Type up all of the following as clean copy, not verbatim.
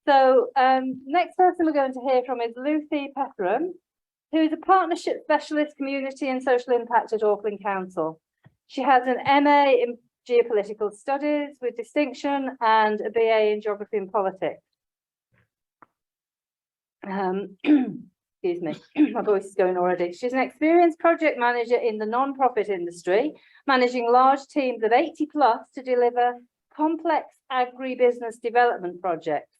So next person we're going to hear from is Lucy Petheram, who is a partnership specialist, community and social impact at Auckland Council. She has an MA in Geopolitcal Studies with distinction and a BA in Geography and Politics. Excuse me, my voice is going already. She's an experienced project manager in the non-profit industry, managing large teams of 80 plus to deliver complex agri-business development projects.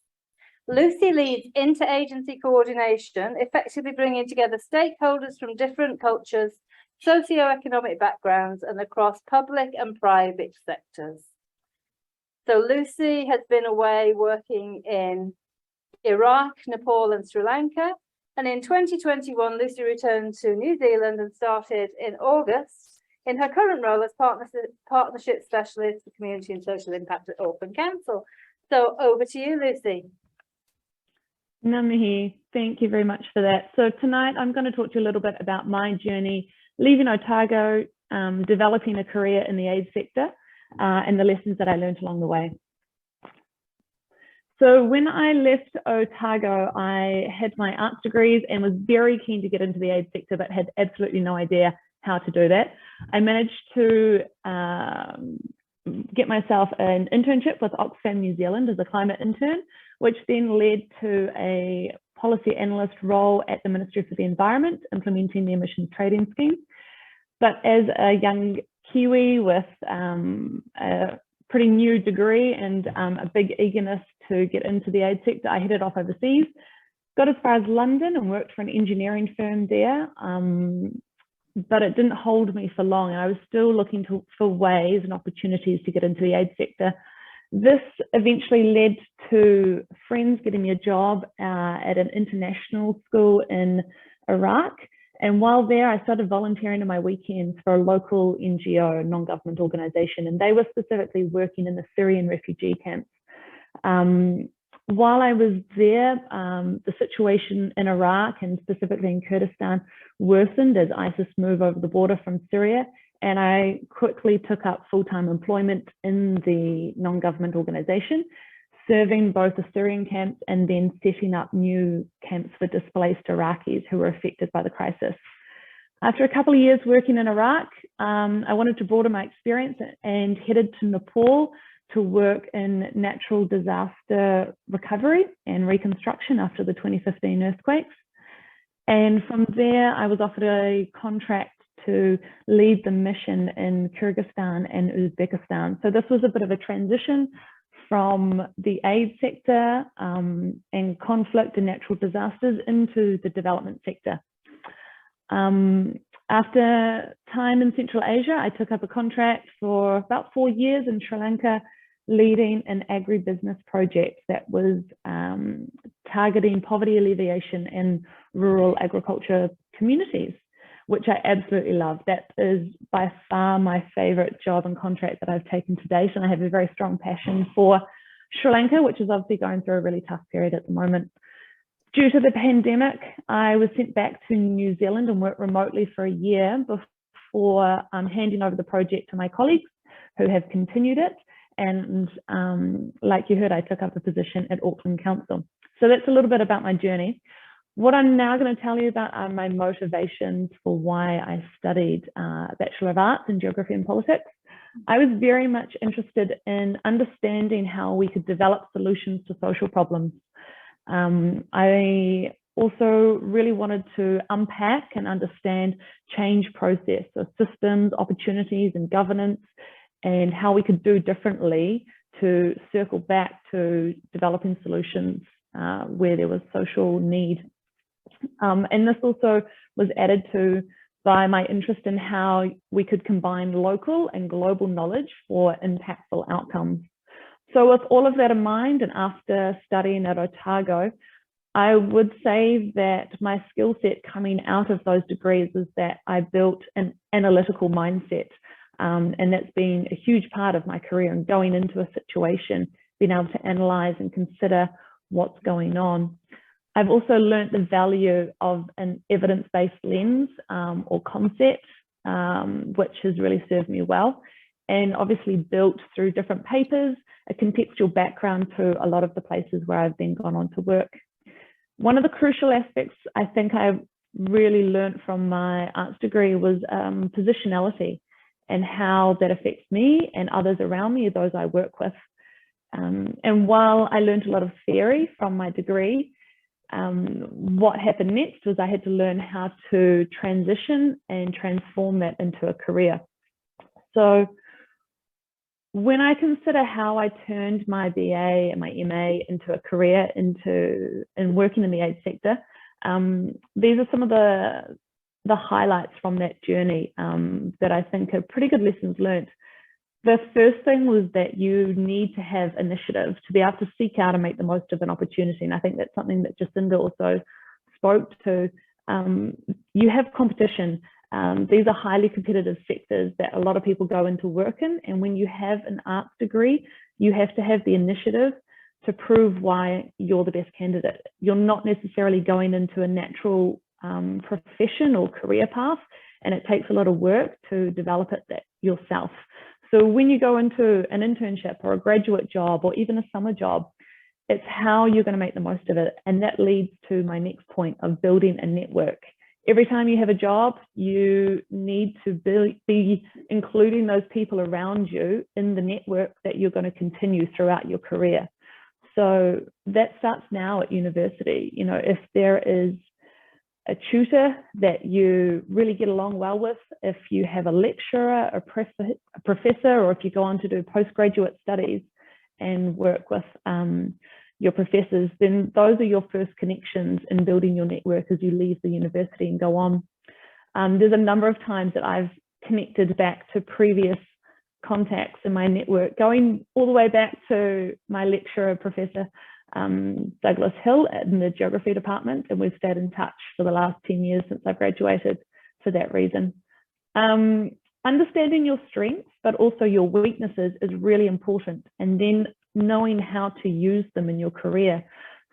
Lucy leads interagency coordination, effectively bringing together stakeholders from different cultures, socio-economic backgrounds, and across public and private sectors. So Lucy has been away working in Iraq, Nepal and Sri Lanka. And in 2021, Lucy returned to New Zealand and started in August in her current role as partnership specialist for community and social impact at Auckland Council. So over to you, Lucy. Ngā mihi. Thank you very much for that. So tonight I'm going to talk to you a little bit about my journey leaving Otago, developing a career in the aid sector, and the lessons that I learned along the way. So when I left Otago, I had my arts degrees and was very keen to get into the aid sector, but had absolutely no idea how to do that. I managed to get myself an internship with Oxfam New Zealand as a climate intern, which then led to a policy analyst role at the Ministry for the Environment, implementing the emissions trading scheme. But as a young Kiwi with a pretty new degree and a big eagerness to get into the aid sector, I headed off overseas, got as far as London and worked for an engineering firm there. But it didn't hold me for long. I was still looking for ways and opportunities to get into the aid sector. This eventually led to friends getting me a job at an international school in Iraq. And while there, I started volunteering on my weekends for a local NGO, non-government organization, and they were specifically working in the Syrian refugee camps. While I was there, the situation in Iraq and specifically in Kurdistan worsened as ISIS moved over the border from Syria, and I quickly took up full-time employment in the non-government organization, serving both the Syrian camps and then setting up new camps for displaced Iraqis who were affected by the crisis. After a couple of years working in Iraq, I wanted to broaden my experience and headed to Nepal to work in natural disaster recovery and reconstruction after the 2015 earthquakes. And from there, I was offered a contract to lead the mission in Kyrgyzstan and Uzbekistan. So this was a bit of a transition from the aid sector and conflict and natural disasters into the development sector. After time in Central Asia, I took up a contract for about 4 years in Sri Lanka, leading an agri-business project that was targeting poverty alleviation in rural agriculture communities, which I absolutely love. That is by far my favorite job and contract that I've taken to date. And I have a very strong passion for Sri Lanka, which is obviously going through a really tough period at the moment. Due to the pandemic, I was sent back to New Zealand and worked remotely for a year before handing over the project to my colleagues who have continued it. And like you heard, I took up a position at Auckland Council. So that's a little bit about my journey. What I'm now going to tell you about are my motivations for why I studied Bachelor of Arts in Geography and Politics. I was very much interested in understanding how we could develop solutions to social problems. I also really wanted to unpack and understand change process, so systems, opportunities and governance, and how we could do differently to circle back to developing solutions where there was social need. And this also was added to by my interest in how we could combine local and global knowledge for impactful outcomes. So with all of that in mind, and after studying at Otago, I would say that my skill set coming out of those degrees is that I built an analytical mindset. And that's been a huge part of my career, and going into a situation, being able to analyze and consider what's going on. I've also learned the value of an evidence-based lens or concept, which has really served me well. and obviously built through different papers, a contextual background to a lot of the places where I've then gone on to work. One of the crucial aspects I think I really learned from my arts degree was positionality and how that affects me and others around me, those I work with. And while I learned a lot of theory from my degree, what happened next was I had to learn how to transition and transform that into a career. So when I consider how I turned my BA and my MA into a career and working in the aid sector, these are some of the highlights from that journey that I think are pretty good lessons learned. The first thing was that you need to have initiative to be able to seek out and make the most of an opportunity. And I think that's something that Jacinda also spoke to. You have competition. These are highly competitive sectors that a lot of people go into work in. And when you have an arts degree, you have to have the initiative to prove why you're the best candidate. You're not necessarily going into a natural profession or career path, and it takes a lot of work to develop it yourself. So when you go into an internship or a graduate job or even a summer job, it's how you're going to make the most of it. And that leads to my next point of building a network. Every time you have a job, you need to be including those people around you in the network that you're going to continue throughout your career. So that starts now at university. You know, if there is a tutor that you really get along well with, if you have a lecturer, a professor, or if you go on to do postgraduate studies and work with your professors, then those are your first connections in building your network as you leave the university and go on. There's a number of times that I've connected back to previous contacts in my network, going all the way back to my lecturer, Professor Douglas Hill in the geography department, and we've stayed in touch for the last 10 years since I graduated for that reason. Understanding your strengths, but also your weaknesses is really important, and then knowing how to use them in your career.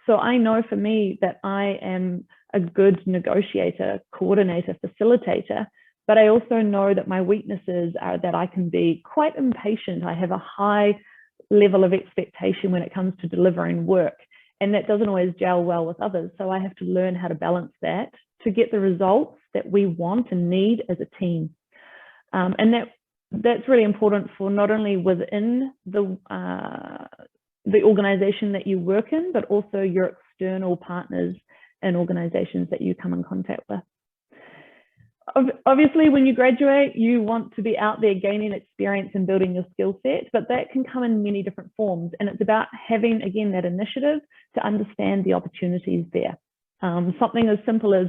So I know for me that I am a good negotiator, coordinator, facilitator, but I also know that my weaknesses are that I can be quite impatient. I have a high level of expectation when it comes to delivering work, and that doesn't always gel well with others. So I have to learn how to balance that to get the results that we want and need as a team. And that's really important for not only within the organization that you work in, but also your external partners and organizations that you come in contact with. Obviously, when you graduate, you want to be out there gaining experience and building your skill set, but that can come in many different forms. And it's about having, again, that initiative to understand the opportunities there. Something as simple as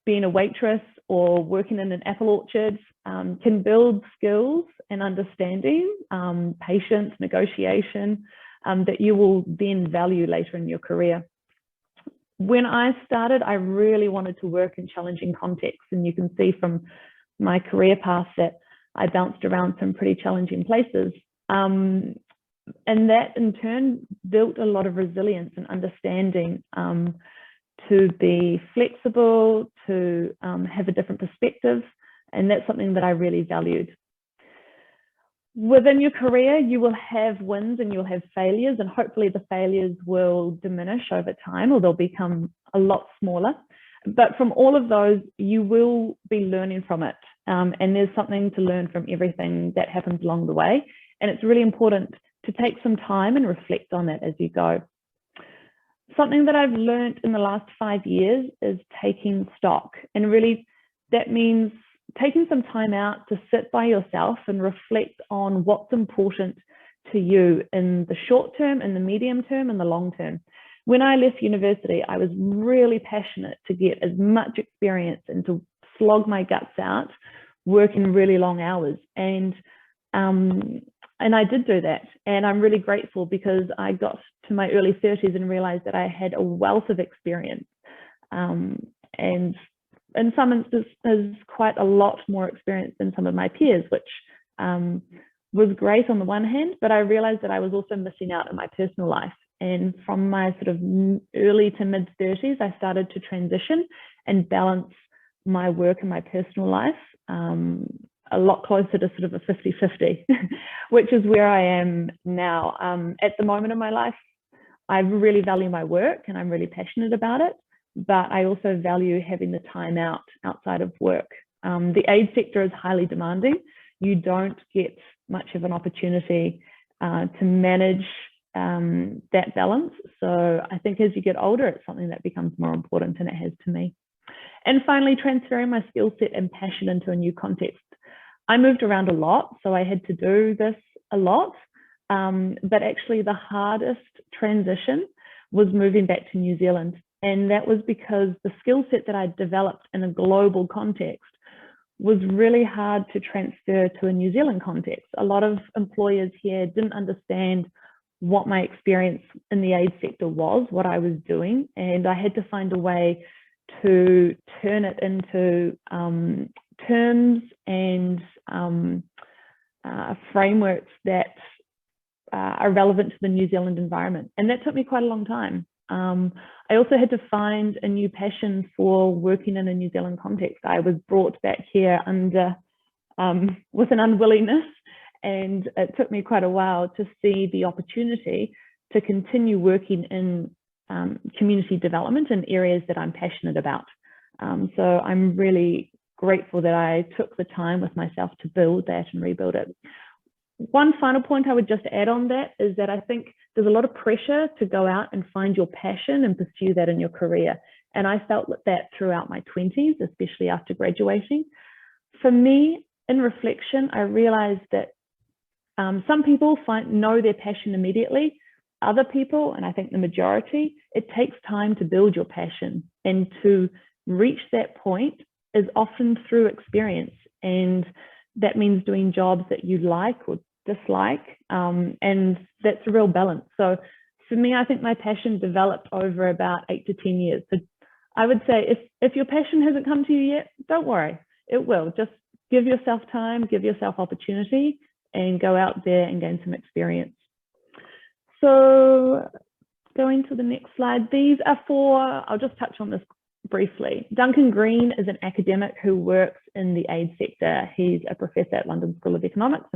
being a waitress or working in an apple orchard can build skills and understanding, patience, negotiation, that you will then value later in your career. When I started, I really wanted to work in challenging contexts, and you can see from my career path that I bounced around some pretty challenging places. And that in turn built a lot of resilience and understanding to be flexible, to have a different perspective, and that's something that I really valued. Within your career, you will have wins and you'll have failures, and hopefully the failures will diminish over time, or they'll become a lot smaller. But from all of those, you will be learning from it. And there's something to learn from everything that happens along the way. And it's really important to take some time and reflect on it as you go. Something that I've learned in the last 5 years is taking stock. And really, that means taking some time out to sit by yourself and reflect on what's important to you in the short term, in the medium term, and the long term. When I left university, I was really passionate to get as much experience and to slog my guts out, working really long hours. And I did do that. And I'm really grateful because I got to my early 30s and realized that I had a wealth of experience. And in some instances, quite a lot more experience than some of my peers, which was great on the one hand, but I realized that I was also missing out in my personal life. And from my sort of early to mid 30s, I started to transition and balance my work and my personal life a lot closer to sort of a 50-50, which is where I am now. At the moment in my life, I really value my work and I'm really passionate about it, but I also value having the time outside of work. The aid sector is highly demanding. You don't get much of an opportunity to manage that balance. So I think as you get older, it's something that becomes more important, and it has to me. And finally, transferring my skill set and passion into a new context. I moved around a lot, so I had to do this a lot. But actually the hardest transition was moving back to New Zealand. And that was because the skill set that I developed in a global context was really hard to transfer to a New Zealand context. A lot of employers here didn't understand what my experience in the aid sector was, what I was doing, and I had to find a way to turn it into terms and frameworks that are relevant to the New Zealand environment. And that took me quite a long time. I also had to find a new passion for working in a New Zealand context. I was brought back here under with an unwillingness, and it took me quite a while to see the opportunity to continue working in community development in areas that I'm passionate about. So I'm really grateful that I took the time with myself to build that and rebuild it. One final point I would just add on that is that I think there's a lot of pressure to go out and find your passion and pursue that in your career. And I felt that throughout my 20s, especially after graduating. For me, in reflection, I realized that some people know their passion immediately. Other people, and I think the majority, it takes time to build your passion, and to reach that point is often through experience. And that means doing jobs that you like or dislike, and that's a real balance. So for me, I think my passion developed over about 8 to 10 years. So I would say if your passion hasn't come to you yet, don't worry, it will. Just give yourself time, give yourself opportunity, and go out there and gain some experience. So going to the next slide, these are I'll just touch on this briefly. Duncan Green is an academic who works in the aid sector. He's a professor at London School of Economics,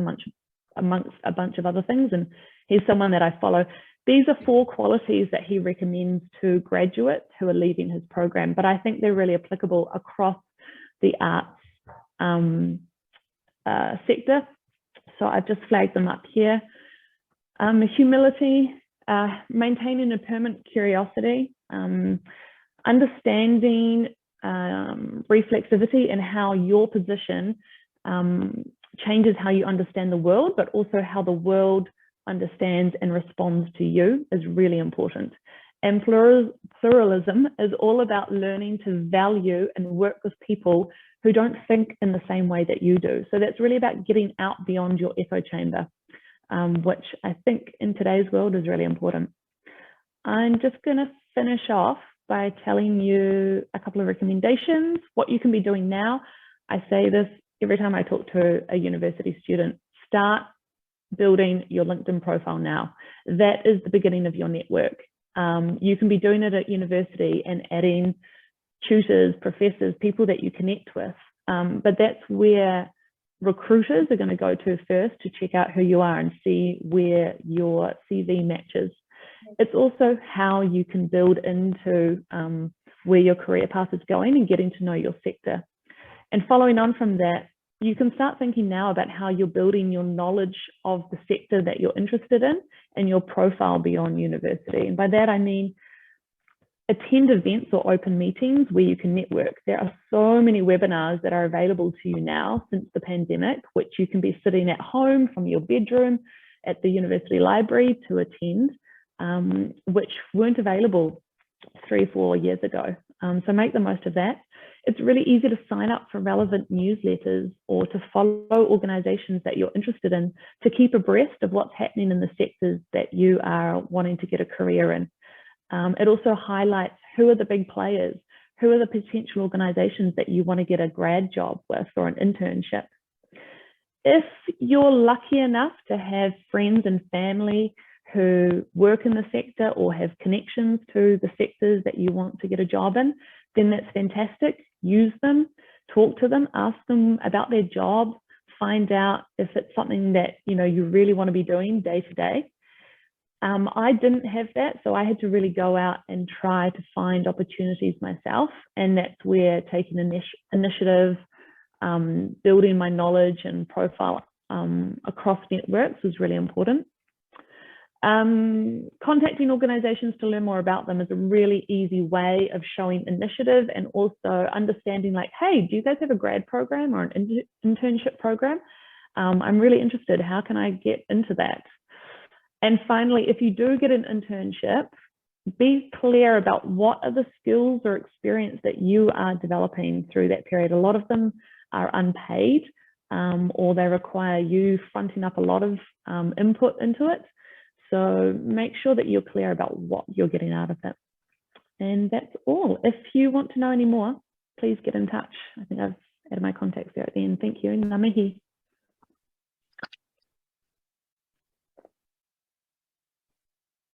amongst a bunch of other things, and he's someone that I follow. These are 4 qualities that he recommends to graduates who are leaving his program, but I think they're really applicable across the arts sector. So I've just flagged them up here. Humility, maintaining a permanent curiosity, understanding reflexivity and how your position changes how you understand the world, but also how the world understands and responds to you is really important. And pluralism is all about learning to value and work with people who don't think in the same way that you do. So that's really about getting out beyond your echo chamber, which I think in today's world is really important. I'm just going to finish off by telling you a couple of recommendations, what you can be doing now. I say this every time I talk to a university student: start building your LinkedIn profile now. That is the beginning of your network. You can be doing it at university and adding tutors, professors, people that you connect with. But that's where recruiters are going to go to first to check out who you are and see where your CV matches. It's also how you can build into where your career path is going and getting to know your sector. And following on from that, you can start thinking now about how you're building your knowledge of the sector that you're interested in and your profile beyond university. And by that, I mean, attend events or open meetings where you can network. There are so many webinars that are available to you now since the pandemic, which you can be sitting at home from your bedroom at the university library to attend, which weren't available 3 or 4 years ago. So make the most of that. It's really easy to sign up for relevant newsletters or to follow organizations that you're interested in to keep abreast of what's happening in the sectors that you are wanting to get a career in. It also highlights who are the big players, who are the potential organizations that you want to get a grad job with or an internship. If you're lucky enough to have friends and family who work in the sector or have connections to the sectors that you want to get a job in, then that's fantastic. Use them, talk to them, ask them about their job, find out if it's something that, you know, you really want to be doing day to day. I didn't have that, so I had to really go out and try to find opportunities myself, and that's where taking initiative, building my knowledge and profile across networks was really important. Contacting organizations to learn more about them is a really easy way of showing initiative, and also understanding like, hey, do you guys have a grad program or an internship program? I'm really interested. How can I get into that? And finally, if you do get an internship, be clear about what are the skills or experience that you are developing through that period. A lot of them are unpaid, or they require you fronting up a lot of input into it. So make sure that you're clear about what you're getting out of it. And that's all. If you want to know any more, please get in touch. I think I've added my contacts there at the end. Thank you. Ngā mihi.